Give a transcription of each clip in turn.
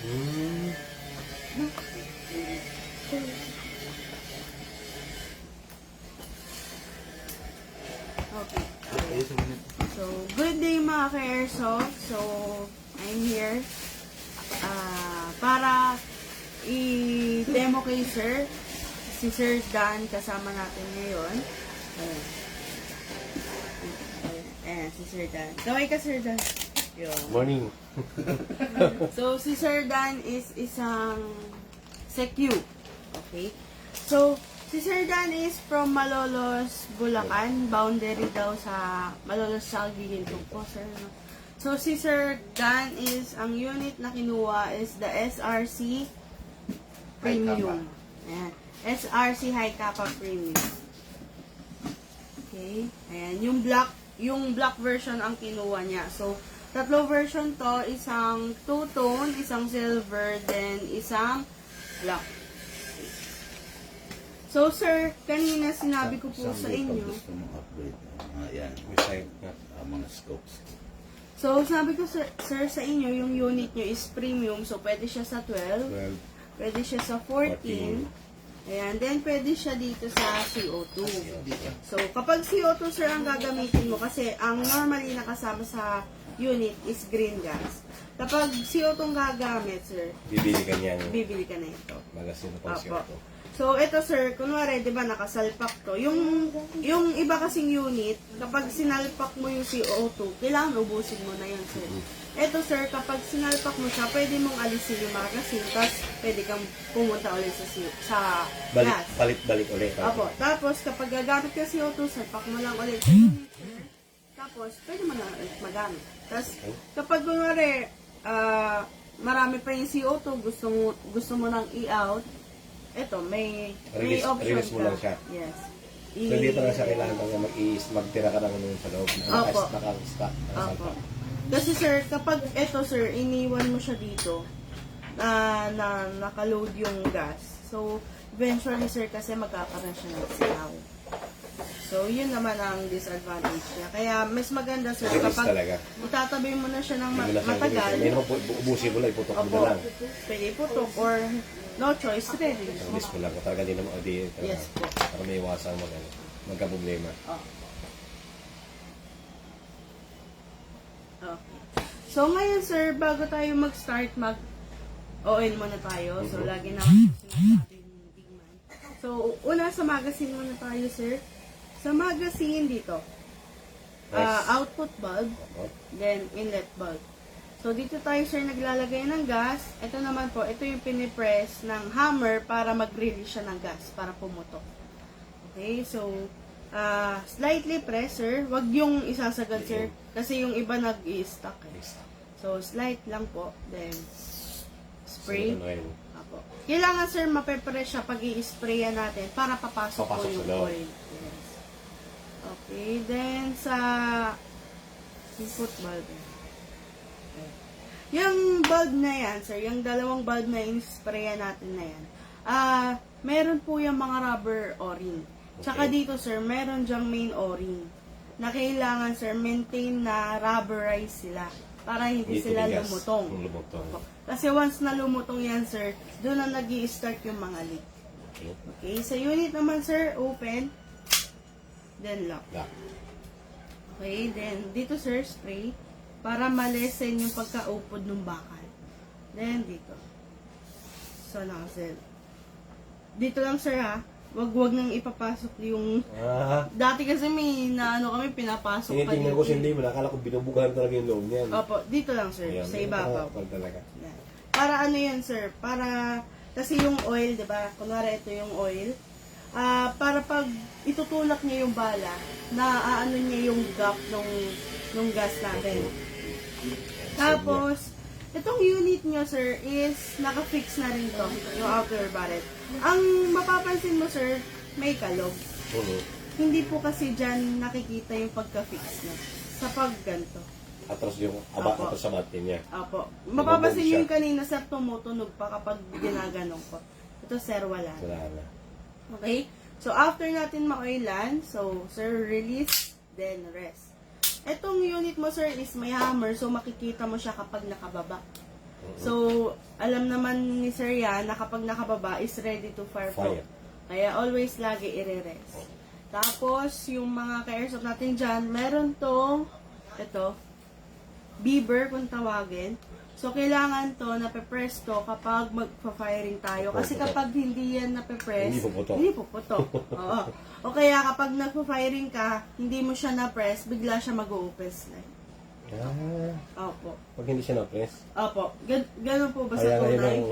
Okay. So, good day mga ka-airsoft. So, I'm here para i-demo kay Sir. Si Sir Dan kasama natin ngayon. Ayan, si Sir Dan. Kaway ka, Sir Dan. Morning. So, si Sir Dan is isang Secu. Okay? So, si Sir Dan is from Malolos, Bulacan. Boundary daw sa Malolos, Salvi, Gintung po, sir. So, si Sir Dan is, ang unit na kinuha is the SRC Premium. Ayan. SRC High Kappa Premium. Okay. Ayan. Yung black version ang kinuha niya. So, tatlo version to. Isang two-tone, isang silver, then isang black. So, sir, kanina sinabi ko po sa inyo. Gusto mong upgrade. Ayan. Recite nga Mga scopes. So, sabi ko, sir, sa inyo, yung unit nyo is premium. So, pwede siya sa 12. 12. Pwede siya sa 14. Ayan. Then, pwede siya dito sa CO2. So, kapag CO2, sir, ang gagamitin mo, kasi ang normally nakasama sa unit is green gas. Kapag CO2 ang gagamit, sir, Bibili ka niyan. bibili ka na ito. Magasin na Apo. ko. So, ito sir, kunwari, di ba, nakasalpak to. Yung iba kasing unit, kapag sinalpak mo yung CO2, kailangan ubusin mo na yun, sir. Ito sir, kapag sinalpak mo siya, pwede mong alisin yung magazine, tapos pwede kang pumunta ulit sa gas. Balik ulit. Opo. Tapos, kapag gagamit ka CO2, salpak mo lang ulit sa unit, sir. Tapos, pwede mo na ulit magamit. Tapos, kapag kunwari, marami pa yung CO2, gusto mo nang i-out, ito, may option release mo lang siya. Yes. So, dito na siya kailangan kang magtira ka lang sa loob. Opo. Naka-stack. Opo. Kasi sir, kapag ito sir, iniwan mo siya dito, na nakaload yung gas. So, eventually sir, kasi magkakaroon siya ng singaw. So, yun naman ang disadvantage niya. Kaya, mas maganda sir, Release kapag talaga. itatabi mo na siya ng Hindi mo na siya matagal, release. May mga ubusin mo lang, iputok mo na lang. pwede iputok or no choice, release mo. Release mo lang. Talaga din naman. Yes po. Para may iwasan magka-problema. Okay. So, ngayon, sir, bago tayo mag-start, mag-oil muna tayo. So, lagi naman sinasabi ni Big Man. So, una sa magazine muna tayo, sir. Sa magazine dito, output bulb, then inlet bulb. So, dito tayo, sir, naglalagay ng gas. Ito naman po, ito yung pinipress ng hammer para mag-release siya ng gas, para pumutok. Okay, so, slightly press, sir. Wag yung isasagad, sir. Kasi yung iba nag-i-stuck. So, slight lang po. Then, spray. Apo. Kailangan, sir, mape-press siya pag i-sprayan natin para papasok po yung oil. Yes. Okay, then sa input bulb. Okay. Yung bulb na yan, sir, yung dalawang bulb na in-sprayan natin na yan, meron po yung mga rubber o-ring. Tsaka dito, sir, meron dyang main o-ring na kailangan, sir, maintain na rubberize sila para hindi sila lumutong. Kasi once na lumutong yan, sir, doon na nag-i-start yung mga leak. Okay, sa unit naman, sir, open, then lock. Okay, then dito, sir, spray para malesen yung pagka-upod ng bakal. Then dito. So, nozzle. Dito lang, sir, ha. Wag nang ipapasok yung... Dati kasi may kami pinapasok pa Tinitingnan ko sa hindi mo, nakala ko binubugahan talaga yung loob niyan. Opo, dito lang, sir, sa ibabaw. Talaga. Para ano yan, sir? Para, kasi yung oil, di ba? Kunwari ito yung oil. Para pag itutulak niya yung bala, na ano niya yung gap nung gas natin. Tapos, itong unit nyo, sir, is naka-fix na rin to, yung outer barrel. Ang mapapansin mo, sir, may kalog. Hindi po kasi dyan nakikita yung pagka-fix na. Sa pag ganito. Atras yung atras sa batin niya. Apo. Mapapansin nyo yung kanina, sir, tumutunog pa kapag ginaganong ko. Ito, sir, wala. Okay? So, after natin ma-oilan, so, sir, release, then rest. Etong unit mo, sir, is may hammer, so makikita mo siya kapag nakababa. So, alam naman ni Sir yan na kapag nakababa is ready to fire po. Fire. Kaya always lagi i-rest. Tapos, yung mga ka-airsoft natin dyan, meron tong, ito, beaver kung tawagin. So, kailangan to, nape-press to kapag magpa-firing tayo. Kasi kapag hindi yan nape-press, Hindi puputok. Hindi puputok. Oo. O kaya kapag nagpa-firing ka, hindi mo siya na-press, bigla siya mag-open slide. Opo. Pag hindi siya na-press. Opo. Ganun po ba sa Kaya ngayon tunay? ang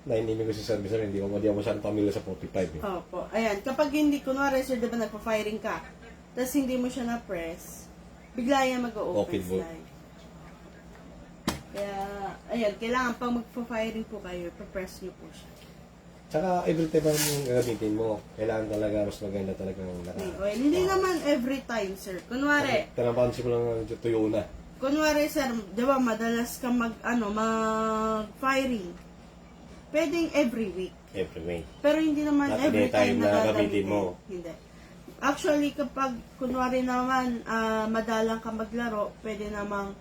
nainimig ko sa service hindi ako masyadong familiar sa 45 eh. Opo. Ayan. Kapag hindi, kunwari sir, diba nagpa-firing ka, tapos hindi mo siya na-press, bigla yan mag-open Open bolt. slide. Kaya, ayan, kailangan pag magpa-firing po kayo, pa-press nyo po siya. Tsaka every time ang gagamitin mo, kailangan talaga mas maganda talaga ng Okay, oil. Hindi naman every time, sir. Kunwari, Tinapansin ko lang ang tuyo na. kunwari sir, di ba madalas ka mag-firing. Pwedeng every week. Every way. Pero hindi naman Not every anytime time na na gamitin mo. Hindi. Actually, kapag kunwari naman madalang ka maglaro, pwede namang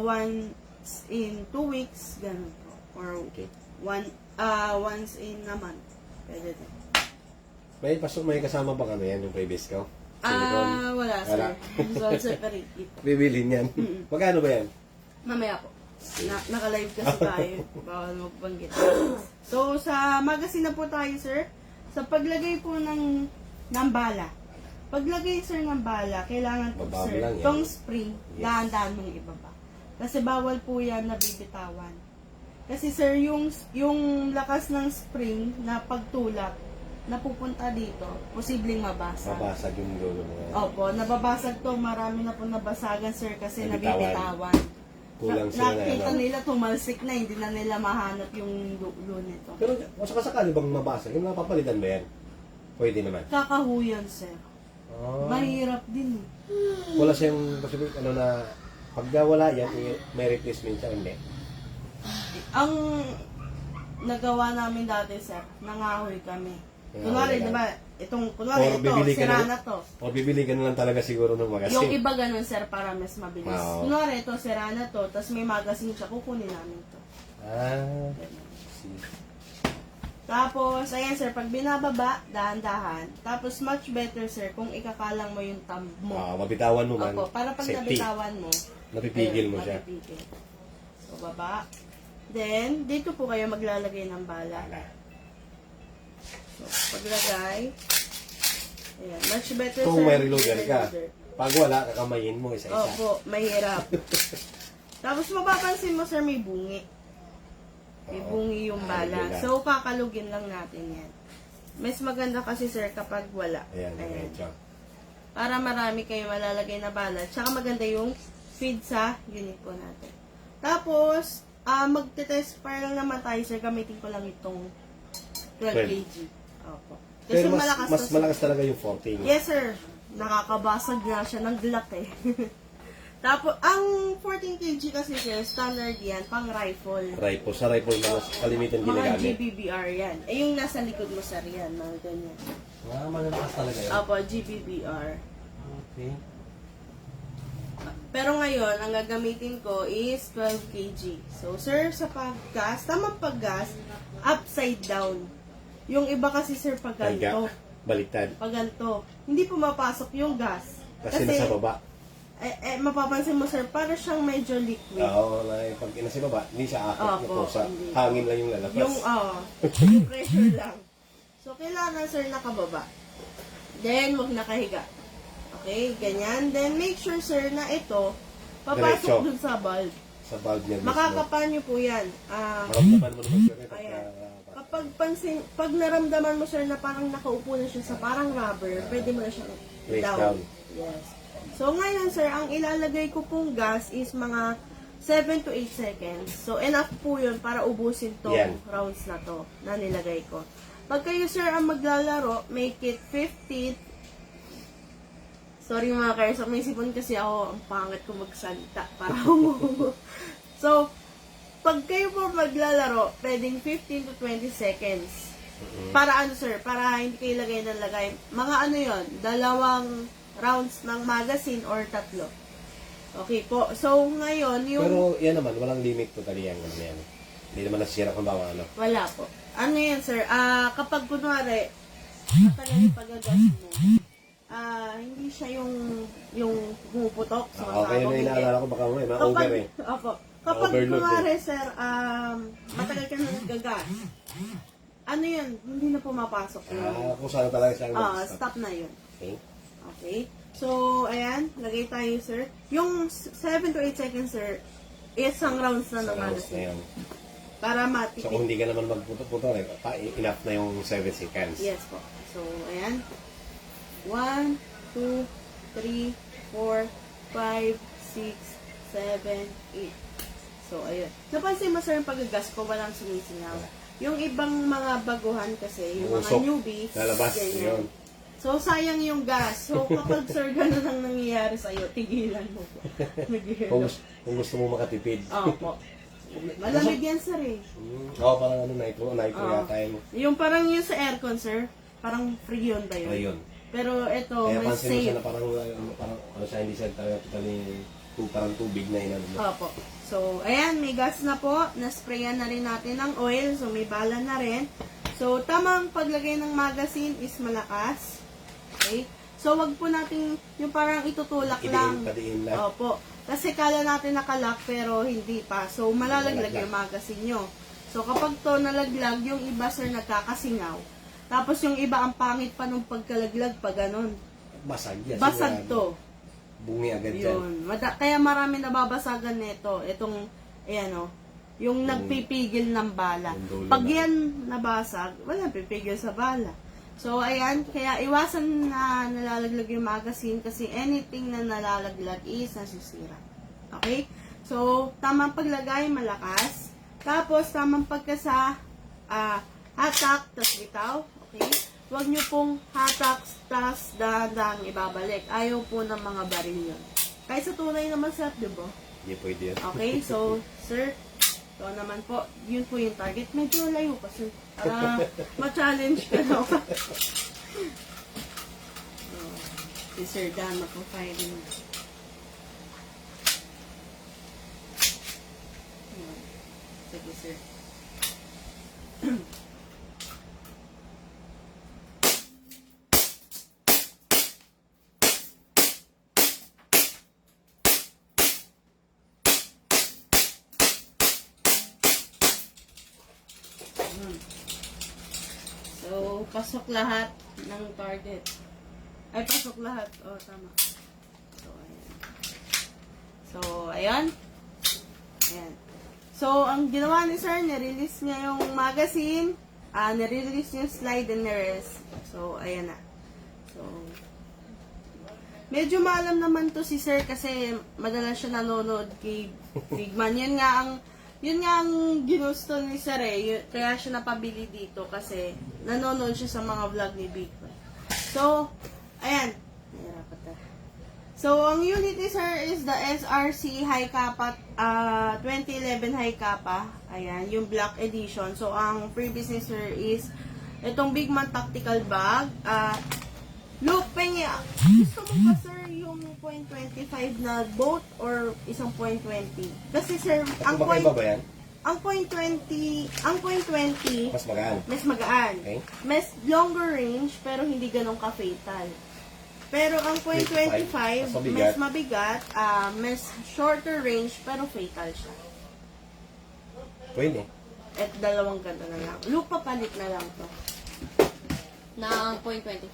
once in 2 weeks, ganun po. Or Okay. once in a month. Pwede din. May kasama ba kami yan yung previous ko? Silicone? Wala, sir. Wala. So, separate it. Bibilhin yan. Magkano ba yan? Mamaya po. Naka-live kasi tayo. Bawal magbanggit. So, sa magazine na po tayo, sir. Sa paglagay po ng bala. Paglagay, sir, ng bala, kailangan po, Bababa sir, lang yan. tong spring, Yes. dahan-dahan mong ibaba. Kasi bawal po yan na bibitawan. Kasi, sir, yung lakas ng spring na pagtulak, napupunta dito, posibleng mabasag. Mabasag yung dulo mo. Opo, nababasag to. Marami na po nabasagan, sir, kasi Nabitawan. nabibitawan. Kulang sila na Nakita ano. nila tumalsik na, hindi na nila mahanap yung dulo nito. Pero sakali bang mabasag? Yung napapalitan ba yan? Pwede naman. Kakahuyan, sir. Mahirap din. Wala siyang possible na pag wala yan, may replacement siya, hindi. Ang nagawa namin dati, sir, nangahoy kami. Kunwari, Nangahoy di ba, kunwari Or ito, bibili ka sira na- na to. O bibili ka na lang talaga siguro ng Yung magasin. iba ganun, sir, para mas mabilis. Oo. Kunwari ito, sira na to, tapos may magazine siya, kukunin namin to. See. Tapos, ayan sir, pag binababa, dahan-dahan. Tapos, much better sir, kung ikakalang mo yung thumb mo. Mabitawan mo man. Opo, para pag Safety. nabitawan mo, Napipigil ayun, mo siya. mapipigil. So, baba. Then, dito po kayo maglalagay ng bala. Wala. So, paglagay, ayan, much better Kung sir. may reloader ka, reloader. pag wala, kakamayin mo isa-isa. Opo, mahirap. Tapos, mapapansin mo sir, may bungi. May Oo. bungi yung bala. Ayun lang. So, kakalugin lang natin yan. Mas maganda kasi sir kapag wala. Ayan, medyo. Para marami kayo malalagay na bala. Tsaka maganda yung feed sa unit po natin. Tapos, magte-test fire lang naman tayo sir. Gamitin ko lang itong 12 kg. Opo. Kasi Pero malakas mas to, sir. malakas talaga yung 14. Yes sir. Nakakabasag nga siya ng Glock eh. Tapos, ang 14 kg kasi sir, standard yan, pang rifle. Rifle. Sa rifle na mas kalimitan Mga ginagamit. GBBR yan. Eh, yung nasa likod mo sir yan, mga ganyan. Malalakas talaga yan. Opo, GBBR. Okay. Pero ngayon, ang gagamitin ko is 12 kg. So, sir, sa paggas, tamang paggas, upside down. Yung iba kasi, sir, pag ganito. Baliktad. Pag ganito. Hindi pumapasok yung gas. Kasi nasa baba. Mapapansin mo, sir, para siyang medyo liquid. Oo, pag nasa baba, hindi siya akit. Opo, Sa hindi. hangin lang yung lalabas. Yung pressure lang. So, kailangan, sir, nakababa. Then, huwag nakahiga. Okay, ganyan. Then, make sure, sir, na ito, papasok Diretso. dun sa bulb. Sa valve niya mismo. Makakapan nyo po yan. Maramdaman mo naman sir. Ayan. Pag naramdaman mo, sir, na parang nakaupo na siya sa parang rubber, pwede mo na siya Place down. Yes. So, ngayon, sir, ang ilalagay ko pong gas is mga 7 to 8 seconds. So, enough po yun para ubusin tong Yan. rounds na to na nilagay ko. Pag kayo, sir, ang maglalaro, make it 50. Sorry mga kairs, may sipon kasi ako, ang pangit ko magsalita para umuho. So, pag kayo po maglalaro, pwedeng 15 to 20 seconds. Para ano sir, para hindi kayo lagay ng lagay. Mga ano yon, 2 rounds ng magazine or 3. Okay po. So, ngayon, yung... Pero yan naman, walang limit totally yan. Ano yan. Hindi naman nasisira kung bawa ano. Wala po. Ano yan, sir? Kapag kunwari, matagal yung pagagas mo, hindi siya yung pumuputok. Okay na inaalala ko baka mo eh, ma-over eh. Opo. Kapag Ma-overload kunwari, sir, matagal ka na nagagas, ano yun? Hindi na pumapasok yun. Kung saan talaga siya mag-stop. Stop na yun. Okay. Okay. So, ayan, lagay tayo, sir. Yung 7 to 8 seconds, sir, isang rounds na ng Sa rounds na magazine. yun. Para So matipid. kung hindi ka naman magputo-puto, enough na yung 7 seconds. Yes po. So, ayan. 1, 2, 3, 4, 5, 6, 7, 8. So, ayun. Napansin mo, sir, yung pagagas ko, walang sumisingaw. Yung ibang mga baguhan kasi, yung mga Usok. newbies, Lalabas, ganyan. yun. So, sayang yung gas. So, kapag, sir, ganun ang nangyayari sa'yo, tigilan mo po. Kung, kung gusto mo makatipid. Opo. Malamig yan, sir, eh. Oo, parang ano, nitro yata yun. Yung parang yung sa aircon, sir, parang free yun ba yun? Ayun. Pero ito, Kaya mas pansin mo siya safe. na parang ano siya, hindi siya talaga totally parang tubig na inano mo. Opo. So, ayan, may gas na po. Nasprayan na rin natin ng oil. So, may bala na rin. So, tamang paglagay ng magazine is malakas. Okay? So, wag po natin yung parang itutulak lang. Padiin lang. Opo. Kasi kala natin nakalak pero hindi pa. So, malalaglag yung magazine nyo. So, kapag to nalaglag, yung iba, sir, nagkakasingaw. Tapos yung iba, ang pangit pa nung pagkalaglag pa ganun. Basag yan. Basag to. Bungi agad yan. Yun. Kaya marami nababasagan nito. Itong, ayan o, yung nagpipigil ng bala. yung dulo Pag na. yan nabasag, wala pipigil sa bala. So, ayan, kaya iwasan na nalalaglag yung magazine kasi anything na nalalaglag is nasisira. Okay? So, tamang paglagay, malakas. Tapos, tamang pagkasa, hatak, tas bitaw. Okay? Huwag nyo pong hatak, tas dahan ibabalik. Ayaw po ng mga baril yun. Kahit sa tunay naman, sir, diba? Hindi pwede yan. Okay, so, sir, ito naman po, yun po yung target. Medyo layo pa, sir. Para ma-challenge ka na. Si Sir Dan, mapapailing. Sige, sir. So, pasok lahat ng target. Ay, pasok lahat. Oh, tama. So, ayan. So, ayan. Ayan. So, ang ginawa ni sir, nirelease niya yung magazine, nirelease niya yung slide and nirest. So, ayan na. So, medyo maalam naman to si sir kasi madalas siya nanonood kay Bigman. Yun nga ang ginusto ni sir eh. Kaya siya napabili dito kasi nanonood siya sa mga vlog ni Bigman. So, ayan. Nahirapan ka. So, ang unit ni sir is the SRC High Kappa 2011 High Kappa. Ayan, yung black edition. So, ang previous ni sir is itong Bigman Tactical Bag. Look, pengi. Gusto mo ba, sir, yung .25 na boat or isang .20? Kasi, sir, ang Magkaiba ba yan? ang .20, Mas magaan. mas magaan. Okay. Mas longer range, pero hindi ganun ka-fatal. Pero ang .25, mas mabigat. mas mabigat, mas shorter range, pero fatal siya. Pwede. At dalawang ganda na lang. Look, papalit na lang to. Na .25.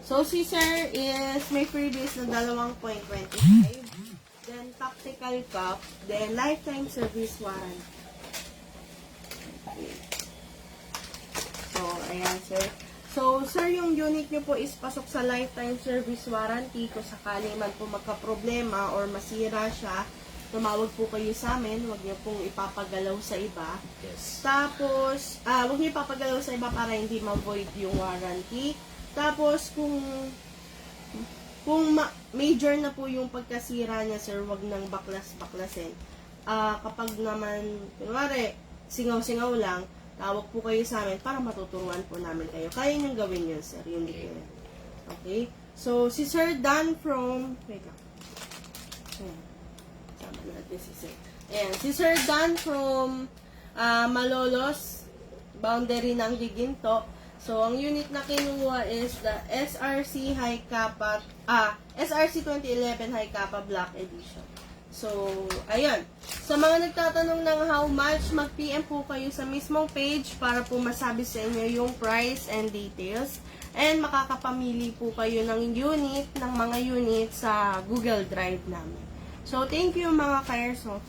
So, si sir is may freebies na dalawang .25. Then, tactical cup. Then, lifetime service warranty. Okay. So, ayan, sir. So, sir, yung unit nyo po is pasok sa lifetime service warranty. Kung sakali man po magka-problema or masira siya, tumawag po kayo sa amin. Huwag niyo pong ipapagalaw sa iba. Yes. Tapos, huwag niyo ipapagalaw sa iba para hindi ma-void yung warranty. Tapos, kung major na po yung pagkasira niya, sir, wag nang baklas-baklasin. Kapag naman, kunwari, singaw-singaw lang, tawag po kayo sa amin para matuturuan po namin kayo. Kaya niyong gawin yun, sir. Yung detail. Okay? So, si Sir Dan from... Wait lang. Ayan. natin si Sir. Ayan, si Sir Dan from Malolos, boundary ng Giginto. So, ang unit na kinuha is the SRC High Kappa, SRC 2011 High Kappa Black Edition. So, ayun. Sa mga nagtatanong ng how much, mag-PM po kayo sa mismong page para po masabi sa inyo yung price and details. And makakapamili po kayo ng unit, ng mga unit sa Google Drive namin. So, thank you mga ka-airsoft.